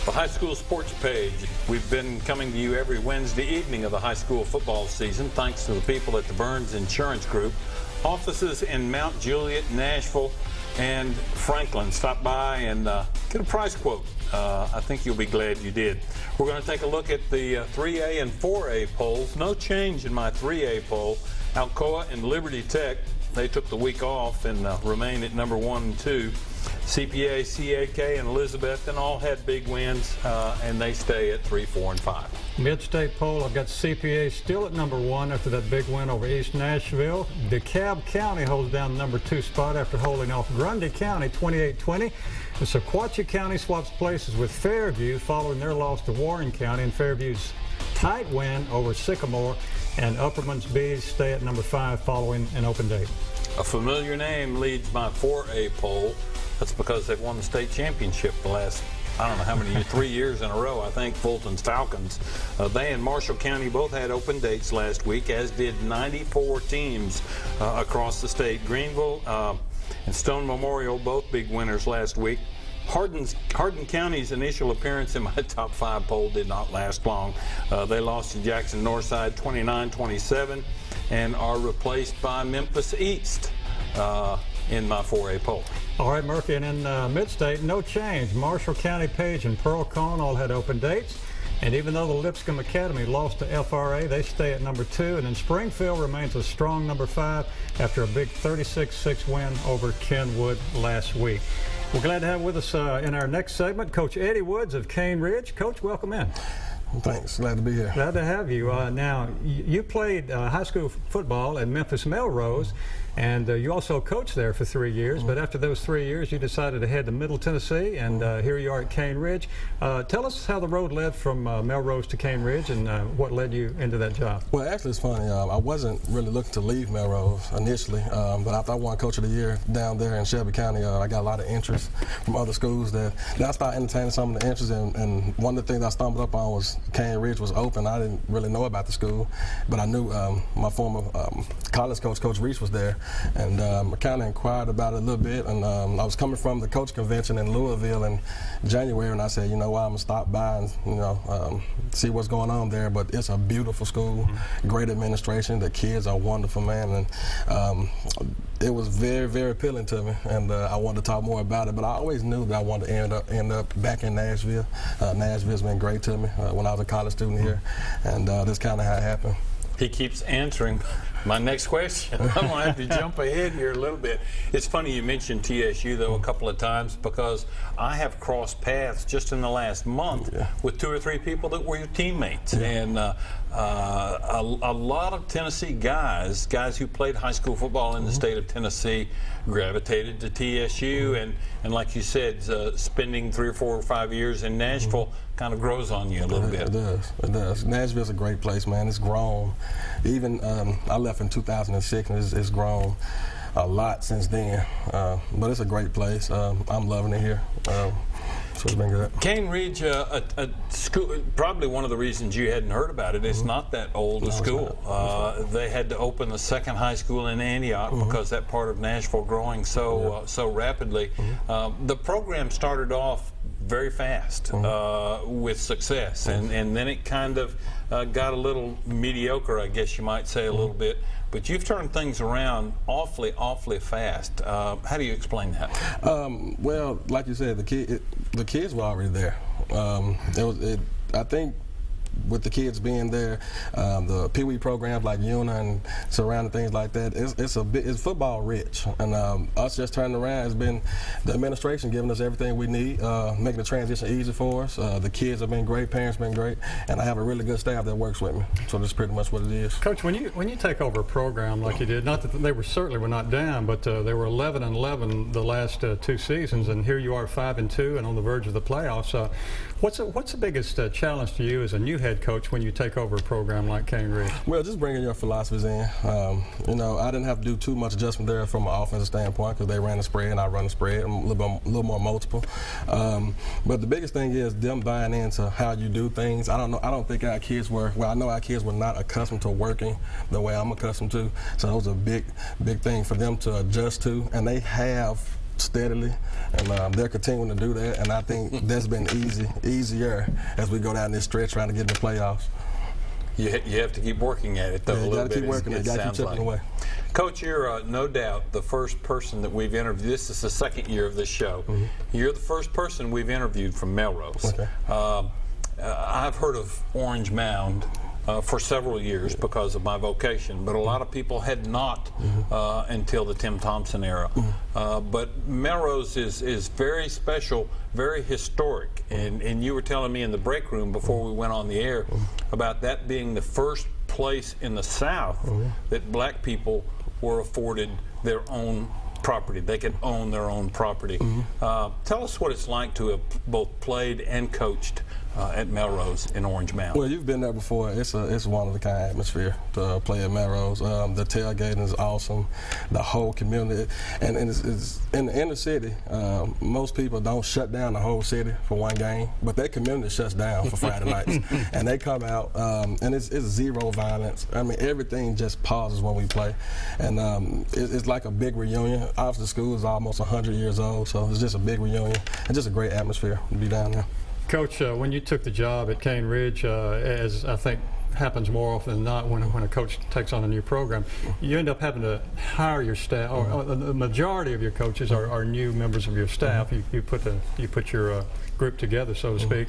The High School Sports Page. We've been coming to you every Wednesday evening of the high school football season, thanks to the people at the Burns Insurance Group. Offices in Mount Juliet, Nashville, and Franklin. Stop by and get a price quote. I think you'll be glad you did. We're going to take a look at the 3A and 4A polls. No change in my 3A poll. Alcoa and Liberty Tech, they took the week off and remain at number 1 and 2. CPA, CAK, and Elizabethton all had big wins, and they stay at 3, 4, and 5. Mid-state poll, I've got CPA still at number 1 after that big win over East Nashville. DeKalb County holds down the number 2 spot after holding off Grundy County 28-20. And Sequatchie County swaps places with Fairview following their loss to Warren County, and Fairview's tight win over Sycamore. And Upperman's Bees stay at number 5 following an open date. A familiar name leads my 4A poll. That's because they've won the state championship the last, I don't know how many years, 3 years in a row, I think, Fulton's Falcons. They and Marshall County both had open dates last week, as did 94 teams across the state. Greenville and Stone Memorial, both big winners last week. Hardin County's initial appearance in my top 5 poll did not last long. They lost to Jackson Northside 29-27 and are replaced by Memphis East in my 4A poll. All right, Murphy, and in mid-state, no change. Marshall County, Page, and Pearl-Cohn all had open dates. And even though the Lipscomb Academy lost to FRA, they stay at number 2. And then Springfield remains a strong number 5 after a big 36-6 win over Kenwood last week. We're glad to have with us in our next segment Coach Eddie Woods of Cane Ridge. Coach, welcome in. Thanks. Glad to be here. Glad to have you. Now, you played high school football at Memphis Melrose, and you also coached there for 3 years. But after those 3 years, you decided to head to Middle Tennessee, and here you are at Cane Ridge. Tell us how the road led from Melrose to Cane Ridge, and what led you into that job. Well, actually, it's funny. I wasn't really looking to leave Melrose initially, but after I won Coach of the Year down there in Shelby County, I got a lot of interest from other schools that I started entertaining some of the interest, and one of the things I stumbled up on was Cane Ridge was open. I didn't really know about the school, but I knew my former college coach, Coach Reese, was there, and I kind of inquired about it a little bit. And I was coming from the coach convention in Louisville in January, and I said, you know what, I'm gonna stop by and see what's going on there. But it's a beautiful school, great administration. The kids are wonderful, man, and it was very, very appealing to me, and I wanted to talk more about it. But I always knew that I wanted to end up back in Nashville. Nashville's been great to me when I was a college student here, and that's kind of how it happened. He keeps answering my next question. I'm going to have to jump ahead here a little bit. It's funny you mentioned TSU, though, a couple of times, because I have crossed paths just in the last month with 2 or 3 people that were your teammates. And a lot of Tennessee guys who played high school football in the state of Tennessee gravitated to TSU. And like you said, spending 3 or 4 or 5 years in Nashville kind of grows on you a little bit. It does. It does. Nashville's a great place, man. It's grown. Even I left in 2006, and it's grown a lot since then. But it's a great place. I'm loving it here. So it's been good. Cane Ridge, a school, probably one of the reasons you hadn't heard about it. It's not that old a school. They had to open the second high school in Antioch because that part of Nashville growing so rapidly. The program started off very fast with success, and then it kind of got a little mediocre, I guess you might say, a little bit. But you've turned things around awfully, awfully fast. How do you explain that? Well, like you said, the kids were already there. I think with the kids being there, the Pee Wee programs like UNA and surrounding things like that, it's football rich. And us just turning around has been the administration giving us everything we need, making the transition easy for us. The kids have been great, parents have been great, and I have a really good staff that works with me. So that's pretty much what it is. Coach, when you take over a program like you did, not that they certainly were not down, but they were 11-11 the last 2 seasons, and here you are 5-2 and on the verge of the playoffs. What's the biggest challenge to you as a new head coach when you take over a program like Cane Ridge? Well, just bringing your philosophies in. I didn't have to do too much adjustment there from an offensive standpoint because they ran the spread and I run the spread. I'm a little more multiple. But the biggest thing is them buying into how you do things. I don't think our kids were. Well, I know our kids were not accustomed to working the way I'm accustomed to. So that was a big thing for them to adjust to, and they have steadily, and they're continuing to do that. And I think that's been easier as we go down this stretch trying to get in the playoffs. You have to keep working at it, though, a little bit. You got to keep working. You got to keep chipping away. Coach, you're no doubt the first person that we've interviewed. This is the second year of this show. You're the first person we've interviewed from Melrose. Okay. I've heard of Orange Mound for several years because of my vocation, but a lot of people had not until the Tim Thompson era. But Melrose is very special, very historic, and you were telling me in the break room before we went on the air about that being the first place in the South that black people were afforded their own property. They could own their own property. Tell us what it's like to have both played and coached at Melrose in Orange Mound. Well, you've been there before. It's a one-of-a-kind atmosphere to play at Melrose. The tailgating is awesome. The whole community, and it's in the inner city. Most people don't shut down the whole city for one game, but that community shuts down for Friday nights, and they come out, and it's zero violence. I mean, everything just pauses when we play, and it's like a big reunion. Obviously, the school is almost 100 years old, so it's just a big reunion and just a great atmosphere to be down there. Coach, when you took the job at Cane Ridge, as I think happens more often than not when a coach takes on a new program, you end up having to hire your staff, or the majority of your coaches are new members of your staff. You put your group together, so to speak.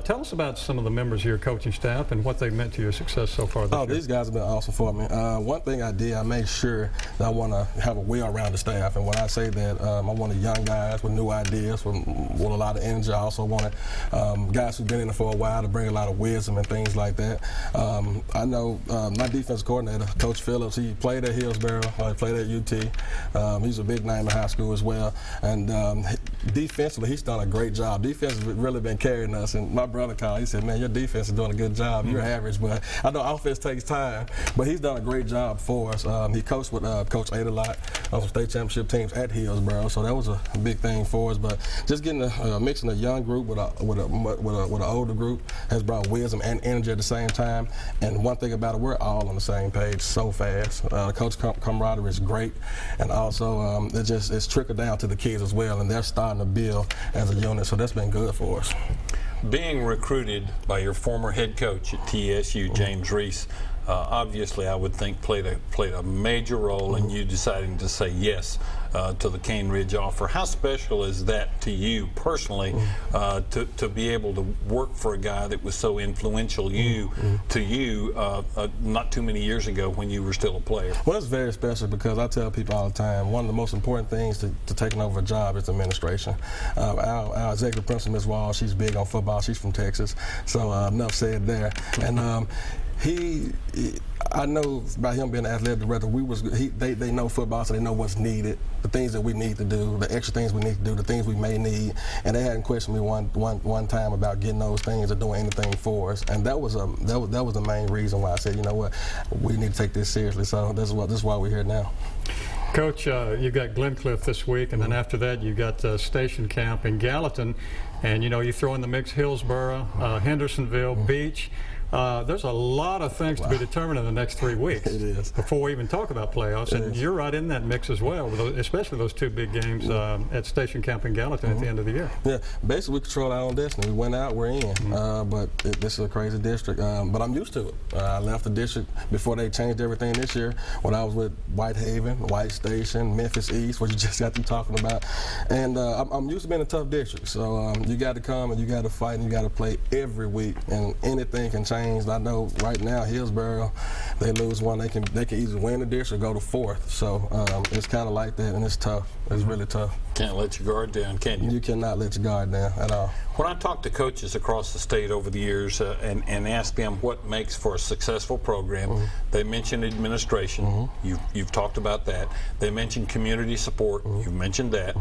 Tell us about some of the members of your coaching staff and what they've meant to your success so far this year. These guys have been awesome for me. One thing I did, I made sure that I want to have a well-rounded staff, and when I say that, I wanted young guys with new ideas, with a lot of energy. I also wanted guys who've been in it for a while to bring a lot of wisdom and things like that. I know my defense coordinator, Coach Phillips, he played at Hillsborough, he played at UT. He's a big name in high school as well. And defensively, he's done a great job. Defense has really been carrying us. And my brother called, he said, man, your defense is doing a good job. You're average, but I know offense takes time. But he's done a great job for us. He coached with Coach Ada lot on some state championship teams at Hillsborough, so that was a big thing for us. But just getting mixing a young group with an older group has brought wisdom and energy at the same time. And one thing about it, we're all on the same page so fast. Coach camaraderie is great, and also it's trickled down to the kids as well, and they're starting to build as a unit. So that's been good for us. Being recruited by your former head coach at TSU, James Reese, obviously I would think played a major role in you deciding to say yes to the Cane Ridge offer. How special is that to you personally, to be able to work for a guy that was so influential to you not too many years ago when you were still a player? Well, it's very special because I tell people all the time, one of the most important things to taking over a job is administration. Our executive principal, Ms. Wall, she's big on football. She's from Texas, so enough said there. And I know by him being the athletic director, they know football, so they know what's needed, the things that we need to do, the extra things we need to do, the things we may need, and they hadn't questioned me one time about getting those things or doing anything for us, and that was the main reason why I said, you know what, we need to take this seriously. So this is why we're here now. Coach, you got Glencliff this week, and then after that you got Station Camp in Gallatin, and you throw in the mix Hillsborough, Hendersonville, Beach. There's a lot of things to be determined in the next 3 weeks. It is. Before we even talk about playoffs, and you're right in that mix as well, especially those two big games at Station Camp in Gallatin at the end of the year. Yeah, basically we control our own destiny. We went out, we're in, but this is a crazy district, but I'm used to it. I left the district before they changed everything this year when I was with Whitehaven, White Station, Memphis East, what you just got through talking about, and I'm used to being a tough district, so you got to come and you got to fight and you got to play every week, and anything can change. I know right now Hillsborough, they lose one, they can either win the district or go to fourth. So it's kind of like that, and it's tough. It's really tough. Can't let your guard down, can you? You cannot let your guard down at all. When I talk to coaches across the state over the years and ask them what makes for a successful program, they mention administration. You've talked about that. They mention community support. You've mentioned that.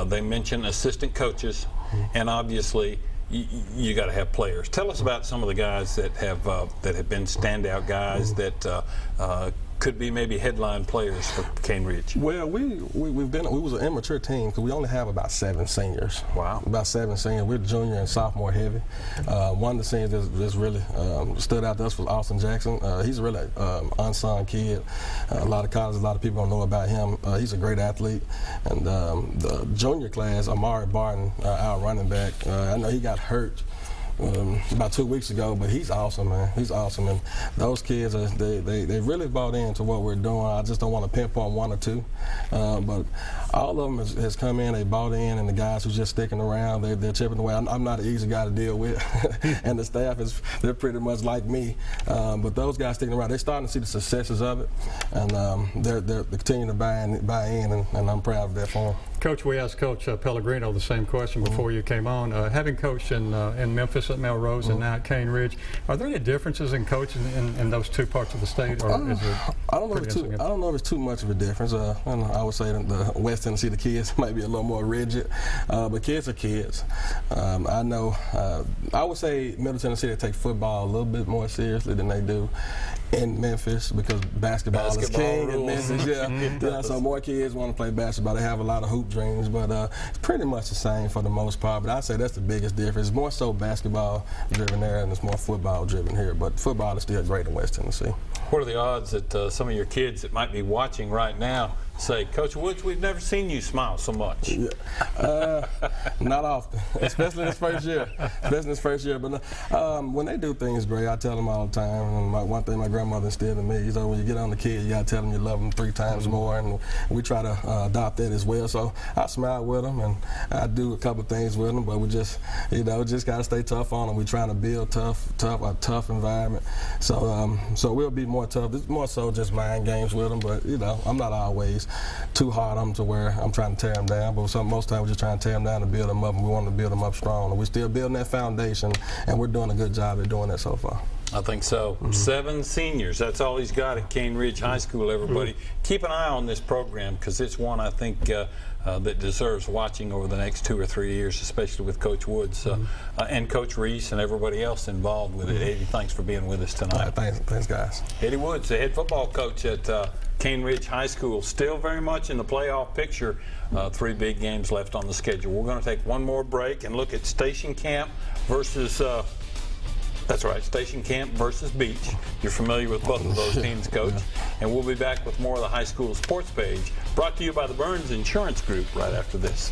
They mention assistant coaches, and obviously you got to have players. Tell us about some of the guys that have been standout guys that could be maybe headline players for Cane Ridge? Well, we was an immature team because we only have about 7 seniors. Wow. About 7 seniors. We're junior and sophomore heavy. One of the seniors that's really stood out to us was Austin Jackson. He's a really unsung kid. A lot of colleges, a lot of people don't know about him. He's a great athlete. And the junior class, Amari Barton, our running back, I know he got hurt about 2 weeks ago, but he's awesome, man. He's awesome, and those kids they really bought into what we're doing. I just don't want to pinpoint 1 or 2, but all of them has come in. They bought in, and the guys who's just sticking around, they're chipping away. I'm not an easy guy to deal with, and the staff they're pretty much like me. But those guys sticking around, they're starting to see the successes of it, and they're continuing to buy in, and I'm proud of that for them. Coach, we asked Coach Pellegrino the same question before you came on. Having coached in Memphis at Melrose and now at Cane Ridge, are there any differences in coaching in those 2 parts of the state, or is it I don't know if it's too much of a difference. I would say that the West Tennessee, the kids might be a little more rigid, but kids are kids. I know. I would say Middle Tennessee, they take football a little bit more seriously than they do in Memphis because basketball is king in Memphis. Yeah, so more kids want to play basketball. They have a lot of hoop dreams, but it's pretty much the same for the most part. But I'd say that's the biggest difference. It's more so basketball driven there, and it's more football driven here. But football is still great in West Tennessee. What are the odds that some of your kids that might be watching right now say, Coach Woods, we've never seen you smile so much? Yeah. Not often, especially in his first year. But when they do things great, I tell them all the time. And one thing my grandmother instilled in me is when you get on the kid, you got to tell them you love them 3 times more. And we try to adopt that as well. So I smile with them, and I do a couple things with them. But we just, just got to stay tough on them. We're trying to build a tough environment. So we'll be more tough. It's more so just mind games with them. But I'm not always too hard on them to where I'm trying to tear them down, but most times we're just trying to tear them down to build them up, and we want to build them up strong. And we're still building that foundation, and we're doing a good job at doing that so far. I think so. 7 seniors. That's all he's got at Cane Ridge High School, everybody. Keep an eye on this program because it's one I think that deserves watching over the next 2 or 3 years, especially with Coach Woods and Coach Reese and everybody else involved with it. Eddie, thanks for being with us tonight. Thanks, guys. Eddie Woods, the head football coach at Cane Ridge High School, still very much in the playoff picture. 3 big games left on the schedule. We're going to take one more break and look at Station Camp versus that's right, Station Camp versus Beach. You're familiar with both of those teams, Coach. And we'll be back with more of the high school sports page, brought to you by the Burns Insurance Group right after this.